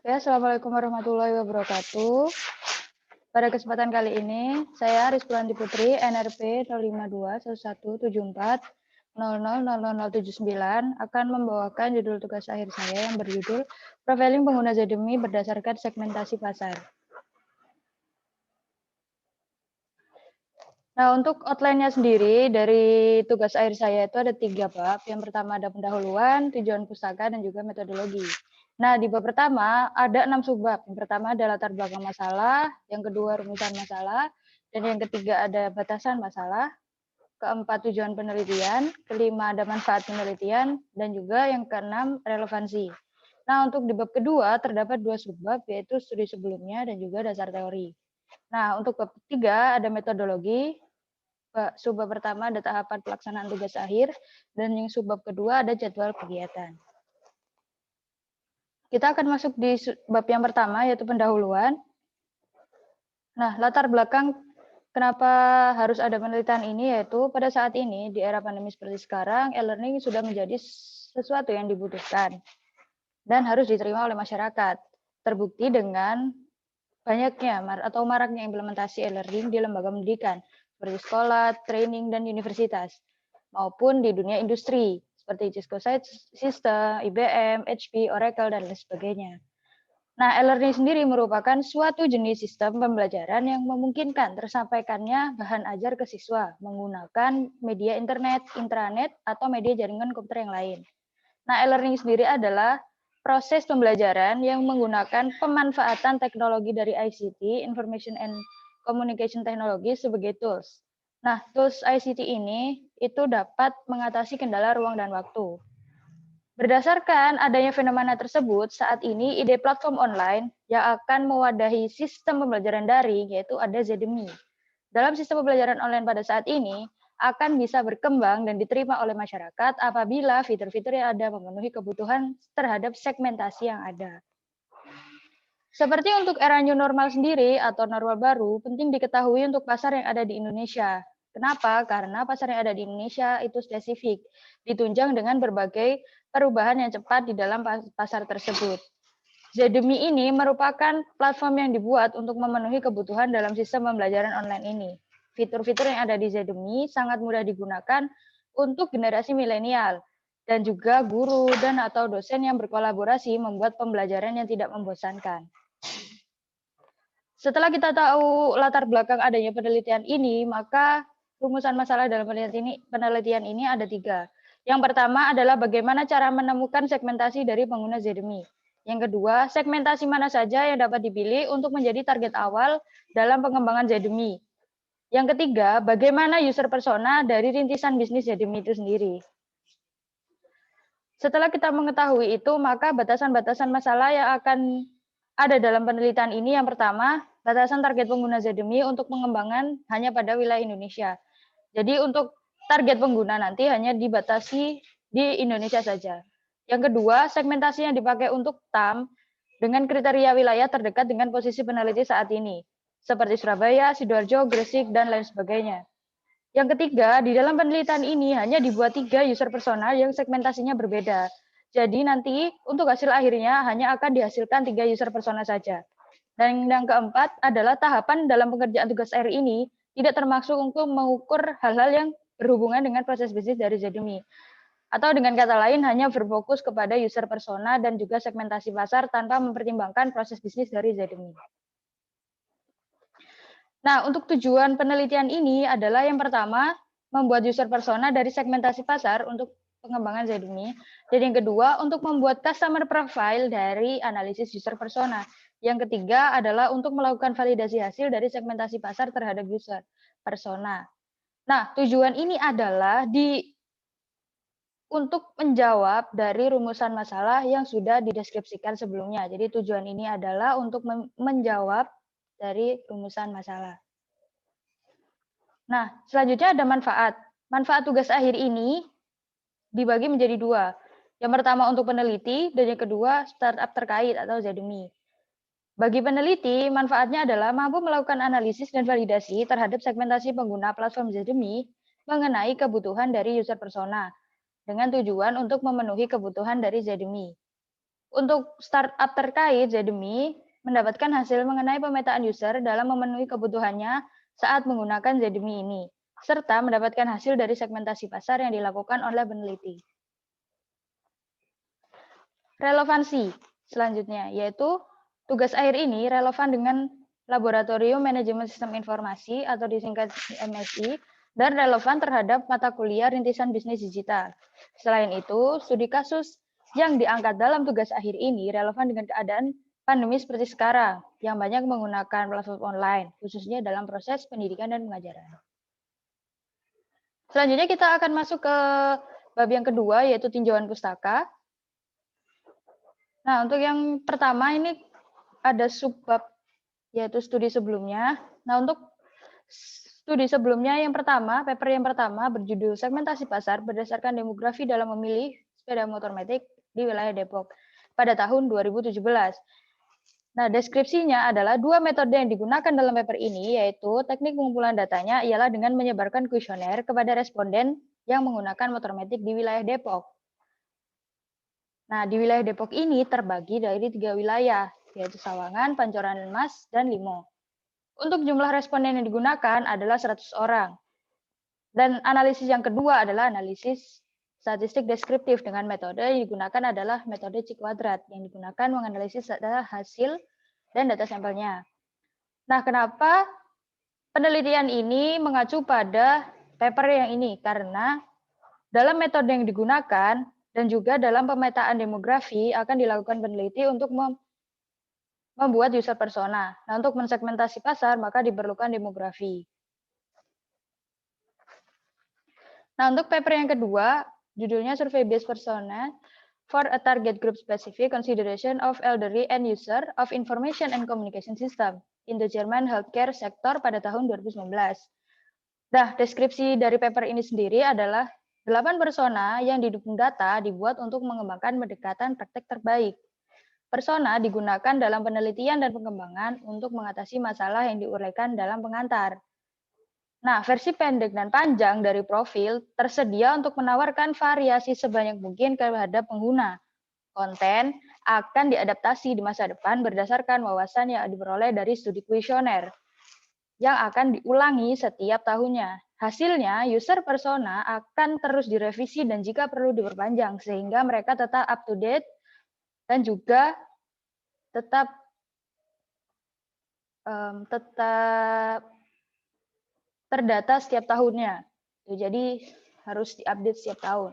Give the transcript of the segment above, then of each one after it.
Ya, Assalamualaikum warahmatullahi wabarakatuh. Pada kesempatan kali ini, saya Rizkulanti Putri, NRP 052117100000079 akan membawakan judul tugas akhir saya yang berjudul Profiling Pengguna Zedemi berdasarkan segmentasi pasar. Nah, untuk outline-nya sendiri dari tugas akhir saya itu ada 3 bab. Yang pertama ada pendahuluan, tujuan pustaka, dan juga metodologi. Nah, di bab pertama ada 6 subbab. Yang pertama ada latar belakang masalah, yang kedua rumusan masalah, dan yang ketiga ada batasan masalah, keempat tujuan penelitian, kelima ada manfaat penelitian, dan juga yang keenam relevansi. Nah, untuk di bab kedua terdapat 2 subbab, yaitu studi sebelumnya dan juga dasar teori. Nah, untuk bab ketiga ada metodologi. Subbab pertama ada tahapan pelaksanaan tugas akhir, dan yang subbab kedua ada jadwal kegiatan. Kita akan masuk di bab yang pertama, yaitu pendahuluan. Nah, latar belakang kenapa harus ada penelitian ini, yaitu pada saat ini, di era pandemi seperti sekarang, e-learning sudah menjadi sesuatu yang dibutuhkan dan harus diterima oleh masyarakat. Terbukti dengan banyaknya atau maraknya implementasi e-learning di lembaga pendidikan, seperti sekolah, training, dan universitas, maupun di dunia industri, seperti Cisco System, IBM, HP, Oracle, dan lain sebagainya. Nah, e-learning sendiri merupakan suatu jenis sistem pembelajaran yang memungkinkan tersampaikannya bahan ajar ke siswa menggunakan media internet, intranet, atau media jaringan komputer yang lain. Nah, e-learning sendiri adalah proses pembelajaran yang menggunakan pemanfaatan teknologi dari ICT, Information and Communication Technology, sebagai tools. Nah, tools ICT ini itu dapat mengatasi kendala ruang dan waktu. Berdasarkan adanya fenomena tersebut, saat ini ide platform online yang akan mewadahi sistem pembelajaran daring, yaitu ada Zedemi. Dalam sistem pembelajaran online pada saat ini, akan bisa berkembang dan diterima oleh masyarakat apabila fitur-fitur yang ada memenuhi kebutuhan terhadap segmentasi yang ada. Seperti untuk era new normal sendiri atau normal baru, penting diketahui untuk pasar yang ada di Indonesia. Kenapa? Karena pasar yang ada di Indonesia itu spesifik, ditunjang dengan berbagai perubahan yang cepat di dalam pasar tersebut. Zedemi ini merupakan platform yang dibuat untuk memenuhi kebutuhan dalam sistem pembelajaran online ini. Fitur-fitur yang ada di Zedemi sangat mudah digunakan untuk generasi milenial dan juga guru dan atau dosen yang berkolaborasi membuat pembelajaran yang tidak membosankan. Setelah kita tahu latar belakang adanya penelitian ini, maka rumusan masalah dalam penelitian ini ada 3. Yang pertama adalah bagaimana cara menemukan segmentasi dari pengguna Zedemi. Yang kedua, segmentasi mana saja yang dapat dipilih untuk menjadi target awal dalam pengembangan Zedemi. Yang ketiga, bagaimana user persona dari rintisan bisnis Zedemi itu sendiri. Setelah kita mengetahui itu, maka batasan-batasan masalah yang akan ada dalam penelitian ini, yang pertama, batasan target pengguna Zedemi untuk pengembangan hanya pada wilayah Indonesia. Jadi untuk target pengguna nanti hanya dibatasi di Indonesia saja. Yang kedua, segmentasi yang dipakai untuk TAM dengan kriteria wilayah terdekat dengan posisi peneliti saat ini, seperti Surabaya, Sidoarjo, Gresik, dan lain sebagainya. Yang ketiga, di dalam penelitian ini hanya dibuat 3 user persona yang segmentasinya berbeda. Jadi nanti untuk hasil akhirnya hanya akan dihasilkan 3 user persona saja. Dan yang keempat adalah tahapan dalam pengerjaan tugas akhir ini tidak termasuk untuk mengukur hal-hal yang berhubungan dengan proses bisnis dari Zedemi. Atau dengan kata lain hanya berfokus kepada user persona dan juga segmentasi pasar tanpa mempertimbangkan proses bisnis dari Zedemi. Nah, untuk tujuan penelitian ini adalah yang pertama, membuat user persona dari segmentasi pasar untuk pengembangan Zedemi. Dan yang kedua, untuk membuat customer profile dari analisis user persona. Yang ketiga adalah untuk melakukan validasi hasil dari segmentasi pasar terhadap user persona. Nah, tujuan ini adalah untuk menjawab dari rumusan masalah yang sudah dideskripsikan sebelumnya. Jadi tujuan ini adalah untuk menjawab dari rumusan masalah. Nah, selanjutnya ada manfaat. Manfaat tugas akhir ini dibagi menjadi 2. Yang pertama untuk peneliti, dan yang kedua startup terkait atau Zedemi. Bagi peneliti, manfaatnya adalah mampu melakukan analisis dan validasi terhadap segmentasi pengguna platform Zedemi mengenai kebutuhan dari user persona, dengan tujuan untuk memenuhi kebutuhan dari Zedemi. Untuk startup terkait, Zedemi mendapatkan hasil mengenai pemetaan user dalam memenuhi kebutuhannya saat menggunakan Zedemi ini, serta mendapatkan hasil dari segmentasi pasar yang dilakukan oleh peneliti. Relevansi selanjutnya, yaitu tugas akhir ini relevan dengan Laboratorium Manajemen Sistem Informasi atau disingkat MSI, dan relevan terhadap mata kuliah rintisan bisnis digital. Selain itu, studi kasus yang diangkat dalam tugas akhir ini relevan dengan keadaan pandemi seperti sekarang, yang banyak menggunakan platform online, khususnya dalam proses pendidikan dan pengajaran. Selanjutnya kita akan masuk ke bab yang kedua, yaitu tinjauan pustaka. Nah, untuk yang pertama ini ada subbab, yaitu studi sebelumnya. Nah, untuk studi sebelumnya yang pertama, paper yang pertama berjudul Segmentasi Pasar Berdasarkan Demografi dalam Memilih Sepeda Motor Matic di Wilayah Depok pada tahun 2017. Nah, deskripsinya adalah dua metode yang digunakan dalam paper ini, yaitu teknik pengumpulan datanya ialah dengan menyebarkan kuesioner kepada responden yang menggunakan motor matic di wilayah Depok. Nah, di wilayah Depok ini terbagi dari 3 wilayah, yaitu Sawangan, Pancoran Mas, dan Limo. Untuk jumlah responden yang digunakan adalah 100 orang. Dan analisis yang kedua adalah analisis statistik deskriptif dengan metode yang digunakan adalah metode C-kuadrat yang digunakan menganalisis data hasil dan data sampelnya. Nah, kenapa penelitian ini mengacu pada paper yang ini? Karena dalam metode yang digunakan dan juga dalam pemetaan demografi akan dilakukan peneliti untuk membuat user persona. Nah, untuk mensegmentasi pasar maka diperlukan demografi. Nah, untuk paper yang kedua, judulnya Survey Based Persona for a Target Group Specific Consideration of Elderly End User of Information and Communication System in the German Healthcare Sector pada tahun 2019. Nah, deskripsi dari paper ini sendiri adalah 8 persona yang didukung data dibuat untuk mengembangkan pendekatan praktek terbaik. Persona digunakan dalam penelitian dan pengembangan untuk mengatasi masalah yang diuraikan dalam pengantar. Nah, versi pendek dan panjang dari profil tersedia untuk menawarkan variasi sebanyak mungkin terhadap pengguna. Konten akan diadaptasi di masa depan berdasarkan wawasan yang diperoleh dari studi kuesioner yang akan diulangi setiap tahunnya. Hasilnya, user persona akan terus direvisi dan jika perlu diperpanjang, sehingga mereka tetap up to date dan juga tetap terdata setiap tahunnya. Jadi harus diupdate setiap tahun.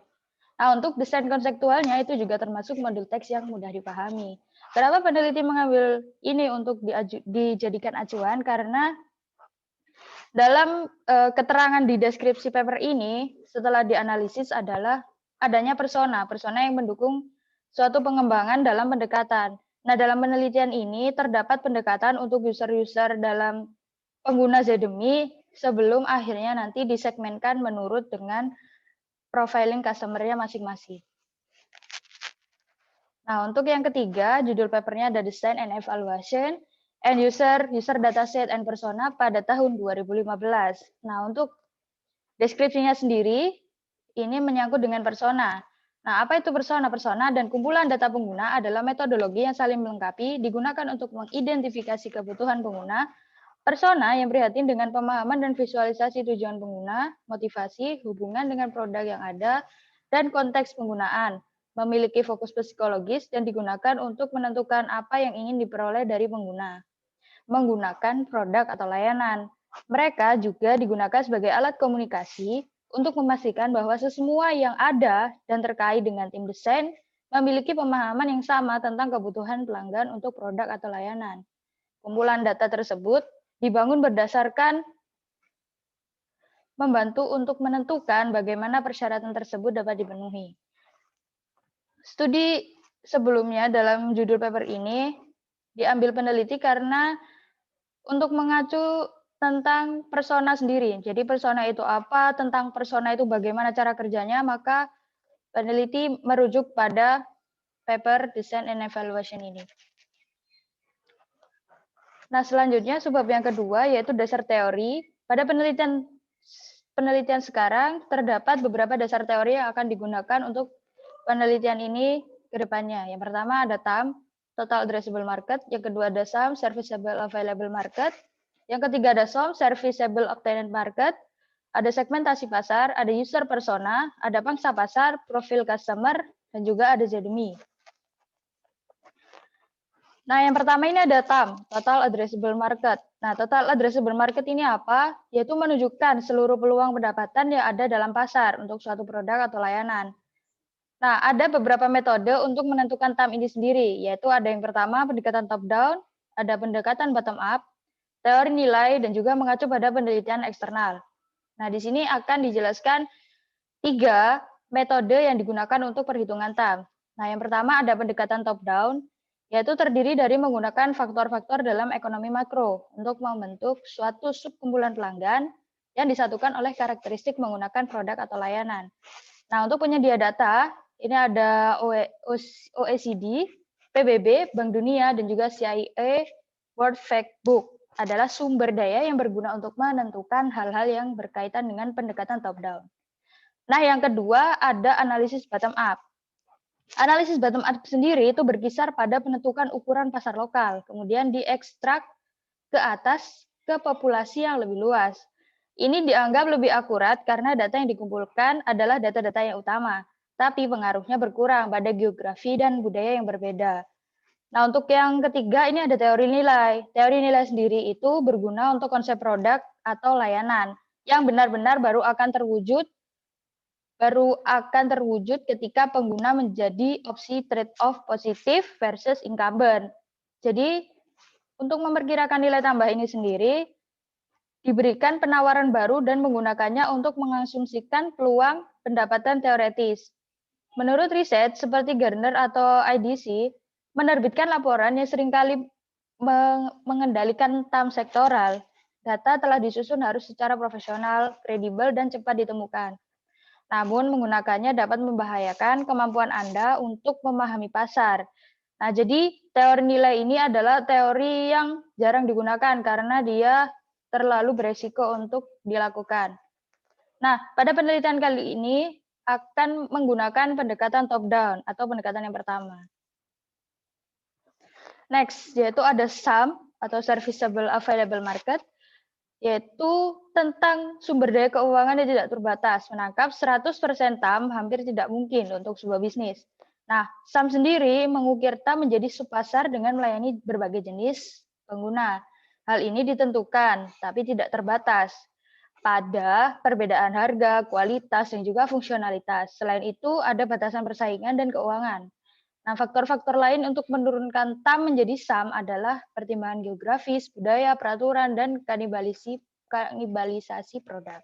Nah, untuk desain konseptualnya itu juga termasuk modul teks yang mudah dipahami. Kenapa peneliti mengambil ini untuk dijadikan acuan? Karena dalam keterangan di deskripsi paper ini, setelah dianalisis adalah adanya persona yang mendukung suatu pengembangan dalam pendekatan. Nah, dalam penelitian ini terdapat pendekatan untuk user-user dalam pengguna Zedemi sebelum akhirnya nanti disegmenkan menurut dengan profiling customer-nya masing-masing. Nah, untuk yang ketiga, judul papernya ada Design and Evaluation and User Dataset and Persona pada tahun 2015. Nah, untuk deskripsinya sendiri, ini menyangkut dengan persona. Nah, apa itu persona? Persona dan kumpulan data pengguna adalah metodologi yang saling melengkapi, digunakan untuk mengidentifikasi kebutuhan pengguna. Persona yang prihatin dengan pemahaman dan visualisasi tujuan pengguna, motivasi, hubungan dengan produk yang ada, dan konteks penggunaan. Memiliki fokus psikologis dan digunakan untuk menentukan apa yang ingin diperoleh dari pengguna. Menggunakan produk atau layanan. Mereka juga digunakan sebagai alat komunikasi untuk memastikan bahwa semua yang ada dan terkait dengan tim desain memiliki pemahaman yang sama tentang kebutuhan pelanggan untuk produk atau layanan. Kumpulan data tersebut dibangun berdasarkan membantu untuk menentukan bagaimana persyaratan tersebut dapat dipenuhi. Studi sebelumnya dalam judul paper ini diambil peneliti karena untuk mengacu tentang persona sendiri. Jadi persona itu apa, tentang persona itu bagaimana cara kerjanya, maka peneliti merujuk pada paper Design and Evaluation ini. Nah, selanjutnya subbab yang kedua yaitu dasar teori. Pada penelitian sekarang terdapat beberapa dasar teori yang akan digunakan untuk penelitian ini ke depannya. Yang pertama ada TAM, Total Addressable Market. Yang kedua ada SAM, Serviceable Available Market. Yang ketiga ada SOM, Serviceable Obtained Market. Ada segmentasi pasar, ada user persona, ada pangsa pasar, profil customer, dan juga ada ZMI. Nah, yang pertama ini ada TAM, Total Addressable Market. Nah, Total Addressable Market ini apa? Yaitu menunjukkan seluruh peluang pendapatan yang ada dalam pasar untuk suatu produk atau layanan. Nah, ada beberapa metode untuk menentukan TAM ini sendiri, yaitu ada yang pertama pendekatan top-down, ada pendekatan bottom-up, teori nilai, dan juga mengacu pada penelitian eksternal. Nah, di sini akan dijelaskan 3 metode yang digunakan untuk perhitungan TAM. Nah, yang pertama ada pendekatan top-down, yaitu terdiri dari menggunakan faktor-faktor dalam ekonomi makro untuk membentuk suatu subkumpulan pelanggan yang disatukan oleh karakteristik menggunakan produk atau layanan. Nah, untuk penyedia data, ini ada OECD, PBB, Bank Dunia, dan juga CIA World Factbook adalah sumber daya yang berguna untuk menentukan hal-hal yang berkaitan dengan pendekatan top-down. Nah, yang kedua ada analisis bottom-up. Analisis bottom-up sendiri itu berkisar pada penentukan ukuran pasar lokal, kemudian diekstrak ke atas ke populasi yang lebih luas. Ini dianggap lebih akurat karena data yang dikumpulkan adalah data-data yang utama, tapi pengaruhnya berkurang pada geografi dan budaya yang berbeda. Nah, untuk yang ketiga ini ada teori nilai. Teori nilai sendiri itu berguna untuk konsep produk atau layanan yang benar-benar baru akan terwujud ketika pengguna menjadi opsi trade-off positif versus incumbent. Jadi, untuk memperkirakan nilai tambah ini sendiri, diberikan penawaran baru dan menggunakannya untuk mengasumsikan peluang pendapatan teoretis. Menurut riset seperti Gartner atau IDC, menerbitkan laporan yang seringkali mengendalikan TAM sektoral, data telah disusun harus secara profesional, kredibel, dan cepat ditemukan. Namun menggunakannya dapat membahayakan kemampuan Anda untuk memahami pasar. Nah, jadi teori nilai ini adalah teori yang jarang digunakan karena dia terlalu beresiko untuk dilakukan. Nah, pada penelitian kali ini akan menggunakan pendekatan top-down atau pendekatan yang pertama. Next, yaitu ada SAM atau Serviceable Available Market, yaitu tentang sumber daya keuangan yang tidak terbatas. Menangkap 100% TAM hampir tidak mungkin untuk sebuah bisnis. Nah, SAM sendiri mengukir TAM menjadi subpasar dengan melayani berbagai jenis pengguna. Hal ini ditentukan, tapi tidak terbatas pada perbedaan harga, kualitas, dan juga fungsionalitas. Selain itu, ada batasan persaingan dan keuangan. Nah, faktor-faktor lain untuk menurunkan TAM menjadi SAM adalah pertimbangan geografis, budaya, peraturan, dan kanibalisasi produk.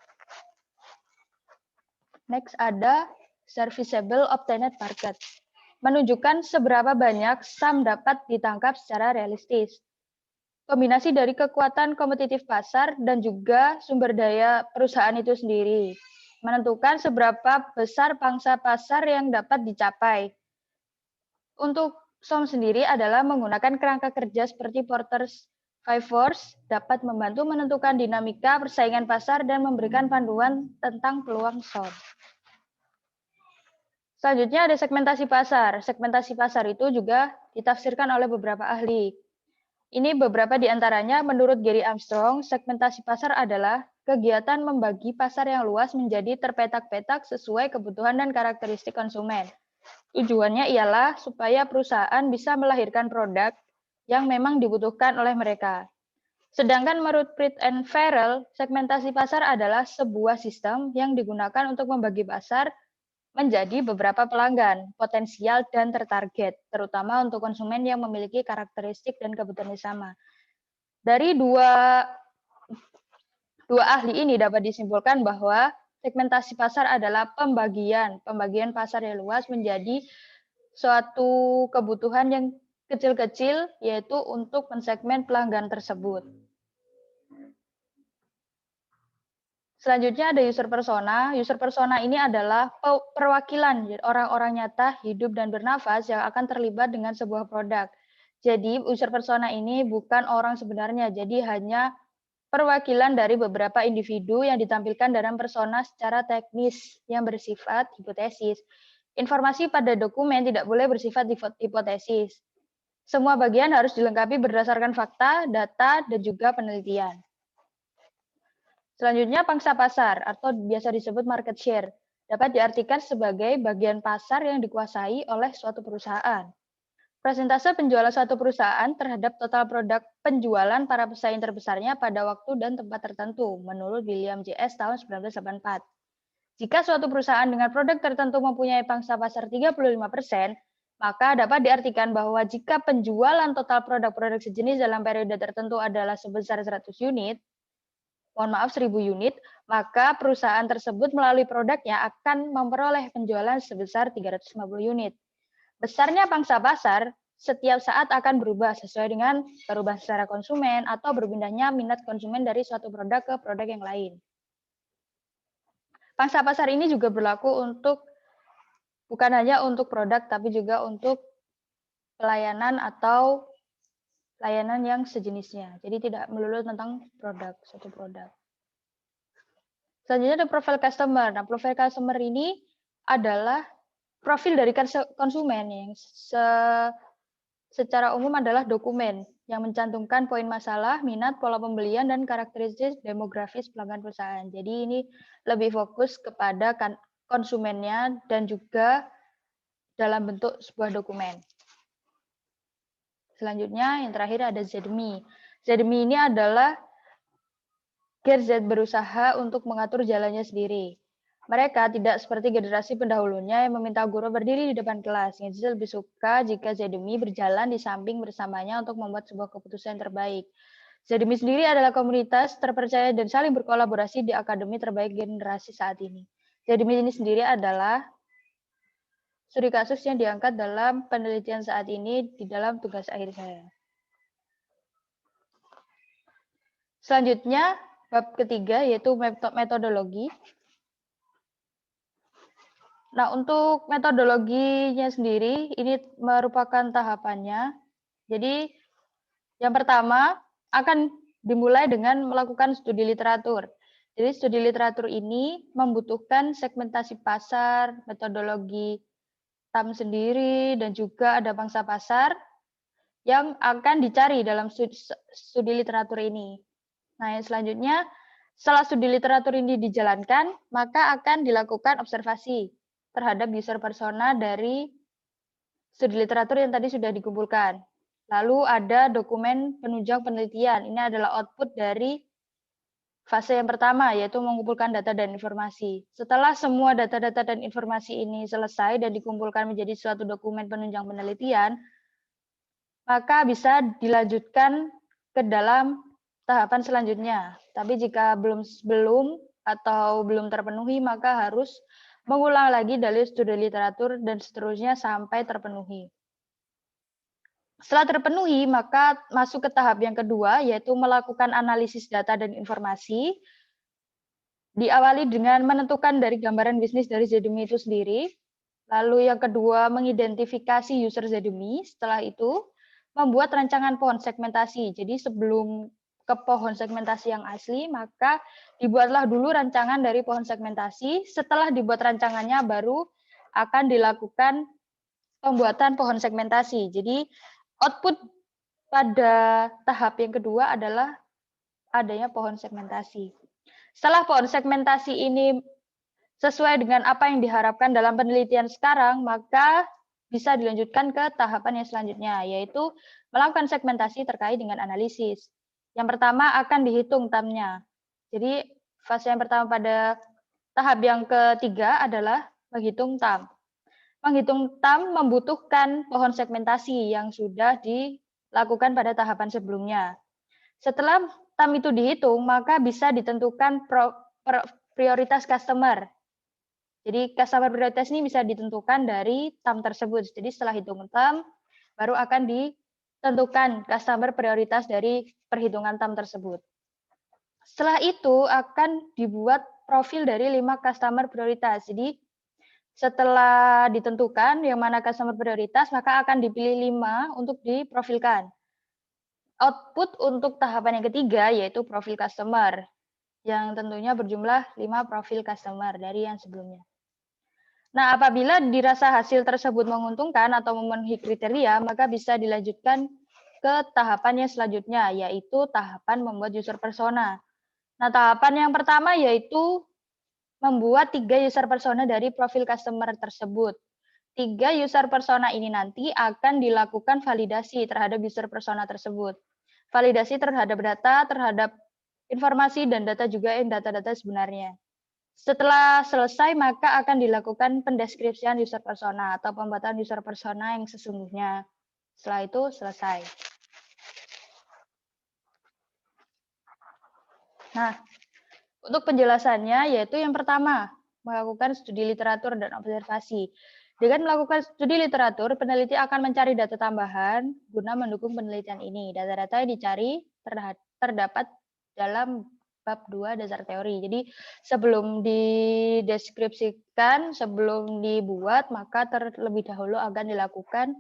Next ada Serviceable Obtained Market. Menunjukkan seberapa banyak SAM dapat ditangkap secara realistis. Kombinasi dari kekuatan kompetitif pasar dan juga sumber daya perusahaan itu sendiri. Menentukan seberapa besar pangsa pasar yang dapat dicapai. Untuk SOM sendiri adalah menggunakan kerangka kerja seperti Porter's Five Force dapat membantu menentukan dinamika persaingan pasar dan memberikan panduan tentang peluang SOM. Selanjutnya ada segmentasi pasar. Segmentasi pasar itu juga ditafsirkan oleh beberapa ahli. Ini beberapa di antaranya menurut Gary Armstrong, segmentasi pasar adalah kegiatan membagi pasar yang luas menjadi terpetak-petak sesuai kebutuhan dan karakteristik konsumen. Tujuannya ialah supaya perusahaan bisa melahirkan produk yang memang dibutuhkan oleh mereka. Sedangkan menurut Pitt and Farrell, segmentasi pasar adalah sebuah sistem yang digunakan untuk membagi pasar menjadi beberapa pelanggan, potensial dan tertarget, terutama untuk konsumen yang memiliki karakteristik dan kebutuhan yang sama. Dari dua ahli ini dapat disimpulkan bahwa segmentasi pasar adalah pembagian pasar yang luas menjadi suatu kebutuhan yang kecil-kecil, yaitu untuk mensegmen pelanggan tersebut. Selanjutnya ada user persona. User persona ini adalah perwakilan orang-orang nyata, hidup dan bernafas yang akan terlibat dengan sebuah produk. Jadi user persona ini bukan orang sebenarnya, jadi hanya perwakilan dari beberapa individu yang ditampilkan dalam persona secara teknis yang bersifat hipotesis. Informasi pada dokumen tidak boleh bersifat hipotesis. Semua bagian harus dilengkapi berdasarkan fakta, data, dan juga penelitian. Selanjutnya, pangsa pasar atau biasa disebut market share dapat diartikan sebagai bagian pasar yang dikuasai oleh suatu perusahaan. Persentase penjualan suatu perusahaan terhadap total produk penjualan para pesaing terbesarnya pada waktu dan tempat tertentu, menurut William J.S. tahun 1984. Jika suatu perusahaan dengan produk tertentu mempunyai pangsa pasar 35%, maka dapat diartikan bahwa jika penjualan total produk-produk sejenis dalam periode tertentu adalah sebesar 100 unit, 1000 unit, maka perusahaan tersebut melalui produknya akan memperoleh penjualan sebesar 350 unit. Besarnya pangsa pasar setiap saat akan berubah sesuai dengan perubahan secara konsumen atau berpindahnya minat konsumen dari suatu produk ke produk yang lain. Pangsa pasar ini juga berlaku untuk bukan hanya untuk produk, tapi juga untuk pelayanan atau layanan yang sejenisnya. Jadi tidak melulu tentang produk, suatu produk. Selanjutnya ada profil customer. Nah, profil customer ini adalah profil dari konsumen yang secara umum adalah dokumen yang mencantumkan poin masalah, minat, pola pembelian, dan karakteristik demografis pelanggan perusahaan. Jadi ini lebih fokus kepada konsumennya dan juga dalam bentuk sebuah dokumen. Selanjutnya yang terakhir ada ZMI. ZMI ini adalah GZ berusaha untuk mengatur jalannya sendiri. Mereka tidak seperti generasi pendahulunya yang meminta guru berdiri di depan kelas. GZ lebih suka jika ZMI berjalan di samping bersamanya untuk membuat sebuah keputusan yang terbaik. ZMI sendiri adalah komunitas terpercaya dan saling berkolaborasi di akademi terbaik generasi saat ini. ZMI ini sendiri adalah studi kasus yang diangkat dalam penelitian saat ini di dalam tugas akhir saya. Selanjutnya, bab ketiga yaitu metodologi. Nah, untuk metodologinya sendiri, ini merupakan tahapannya. Jadi, yang pertama akan dimulai dengan melakukan studi literatur. Jadi, studi literatur ini membutuhkan segmentasi pasar, metodologi TAM sendiri, dan juga ada pangsa pasar yang akan dicari dalam studi literatur ini. Nah, yang selanjutnya, setelah studi literatur ini dijalankan, maka akan dilakukan observasi terhadap user persona dari studi literatur yang tadi sudah dikumpulkan. Lalu ada dokumen penunjang penelitian. Ini adalah output dari fase yang pertama, yaitu mengumpulkan data dan informasi. Setelah semua data-data dan informasi ini selesai dan dikumpulkan menjadi suatu dokumen penunjang penelitian, maka bisa dilanjutkan ke dalam tahapan selanjutnya. Tapi jika belum atau belum terpenuhi, maka harus mengulang lagi dari studi literatur dan seterusnya sampai terpenuhi. Setelah terpenuhi, maka masuk ke tahap yang kedua, yaitu melakukan analisis data dan informasi. Diawali dengan menentukan dari gambaran bisnis dari ZMI itu sendiri. Lalu yang kedua, mengidentifikasi user ZMI. Setelah itu, membuat rancangan pohon segmentasi. Jadi sebelum ke pohon segmentasi yang asli, maka dibuatlah dulu rancangan dari pohon segmentasi. Setelah dibuat rancangannya, baru akan dilakukan pembuatan pohon segmentasi. Jadi output pada tahap yang kedua adalah adanya pohon segmentasi. Setelah pohon segmentasi ini sesuai dengan apa yang diharapkan dalam penelitian sekarang, maka bisa dilanjutkan ke tahapan yang selanjutnya, yaitu melakukan segmentasi terkait dengan analisis. Yang pertama akan dihitung TAM-nya. Jadi fase yang pertama pada tahap yang ketiga adalah menghitung TAM. Menghitung TAM membutuhkan pohon segmentasi yang sudah dilakukan pada tahapan sebelumnya. Setelah TAM itu dihitung, maka bisa ditentukan prioritas customer. Jadi customer prioritas ini bisa ditentukan dari TAM tersebut. Jadi setelah hitung TAM, baru akan ditentukan customer prioritas dari perhitungan TAM tersebut. Setelah itu akan dibuat profil dari 5 customer prioritas. Jadi setelah ditentukan yang mana customer prioritas, maka akan dipilih 5 untuk diprofilkan. Output untuk tahapan yang ketiga yaitu profil customer, yang tentunya berjumlah 5 profil customer dari yang sebelumnya. Nah, apabila dirasa hasil tersebut menguntungkan atau memenuhi kriteria, maka bisa dilanjutkan ke tahapan yang selanjutnya, yaitu tahapan membuat user persona. Nah, tahapan yang pertama yaitu membuat 3 user persona dari profil customer tersebut. 3 user persona ini nanti akan dilakukan validasi terhadap user persona tersebut. Validasi terhadap data, terhadap informasi, dan data juga yang data-data sebenarnya. Setelah selesai, maka akan dilakukan pendeskripsian user persona atau pembuatan user persona yang sesungguhnya. Setelah itu selesai. Nah, untuk penjelasannya yaitu yang pertama, melakukan studi literatur dan observasi. Dengan melakukan studi literatur, peneliti akan mencari data tambahan guna mendukung penelitian ini. Data-data yang dicari terdapat dalam bab 2 dasar teori. Jadi sebelum dideskripsikan, sebelum dibuat, maka terlebih dahulu akan dilakukan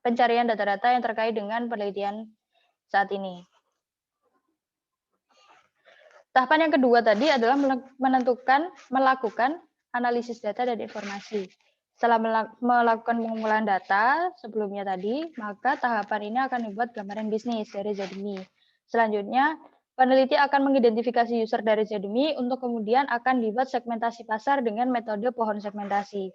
pencarian data-data yang terkait dengan penelitian saat ini. Tahapan yang kedua tadi adalah melakukan analisis data dan informasi. Setelah melakukan pengumpulan data sebelumnya tadi, maka tahapan ini akan dibuat gambaran bisnis dari Zedmi. Selanjutnya, peneliti akan mengidentifikasi user dari Zedmi untuk kemudian akan dibuat segmentasi pasar dengan metode pohon segmentasi.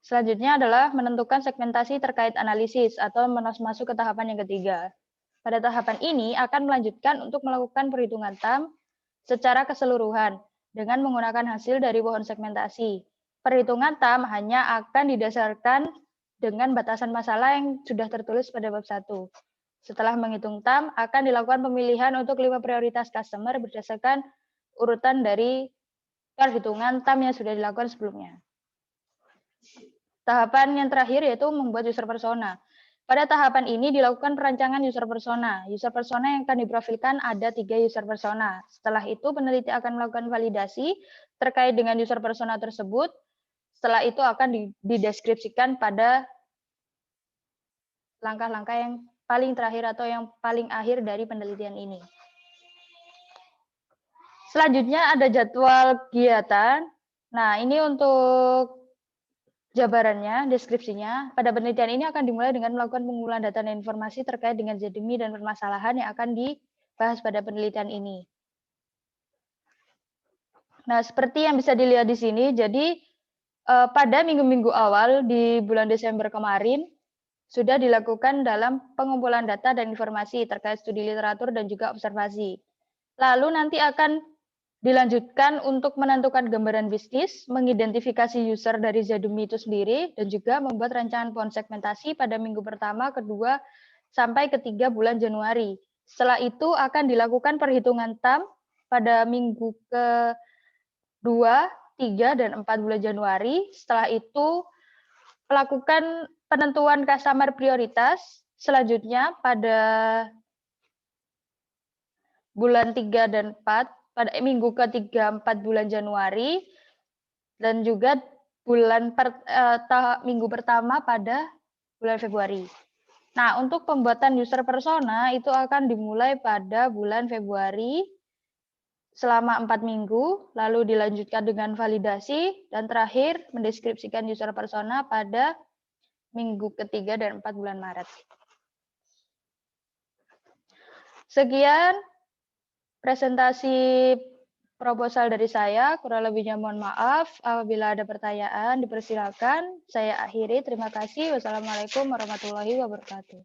Selanjutnya adalah menentukan segmentasi terkait analisis atau masuk ke tahapan yang ketiga. Pada tahapan ini akan melanjutkan untuk melakukan perhitungan TAM secara keseluruhan dengan menggunakan hasil dari pohon segmentasi. Perhitungan TAM hanya akan didasarkan dengan batasan masalah yang sudah tertulis pada bab 1. Setelah menghitung TAM, akan dilakukan pemilihan untuk 5 prioritas customer berdasarkan urutan dari perhitungan TAM yang sudah dilakukan sebelumnya. Tahapan yang terakhir yaitu membuat user persona. Pada tahapan ini dilakukan perancangan user persona. User persona yang akan diprofilkan ada 3 user persona. Setelah itu peneliti akan melakukan validasi terkait dengan user persona tersebut. Setelah itu akan dideskripsikan pada langkah-langkah yang paling terakhir atau yang paling akhir dari penelitian ini. Selanjutnya ada jadwal kegiatan. Nah, ini untuk jabarannya, deskripsinya, pada penelitian ini akan dimulai dengan melakukan pengumpulan data dan informasi terkait dengan Zedmi dan permasalahan yang akan dibahas pada penelitian ini. Nah, seperti yang bisa dilihat di sini, jadi pada minggu-minggu awal di bulan Desember kemarin, sudah dilakukan dalam pengumpulan data dan informasi terkait studi literatur dan juga observasi. Lalu nanti akan dilanjutkan untuk menentukan gambaran bisnis, mengidentifikasi user dari Zedmi itu sendiri, dan juga membuat rancangan pohon segmentasi pada minggu pertama, kedua, sampai ketiga bulan Januari. Setelah itu akan dilakukan perhitungan TAM pada minggu ke-2, 3, dan 4 bulan Januari. Setelah itu melakukan penentuan customer prioritas. Selanjutnya pada bulan 3 dan 4, pada minggu ke-3, 4 bulan Januari, dan juga minggu pertama pada bulan Februari. Nah, untuk pembuatan user persona itu akan dimulai pada bulan Februari selama 4 minggu, lalu dilanjutkan dengan validasi, dan terakhir mendeskripsikan user persona pada minggu ke-3 dan 4 bulan Maret. Sekian presentasi proposal dari saya, kurang lebihnya mohon maaf. Apabila ada pertanyaan, dipersilakan. Saya akhiri. Terima kasih. Wassalamualaikum warahmatullahi wabarakatuh.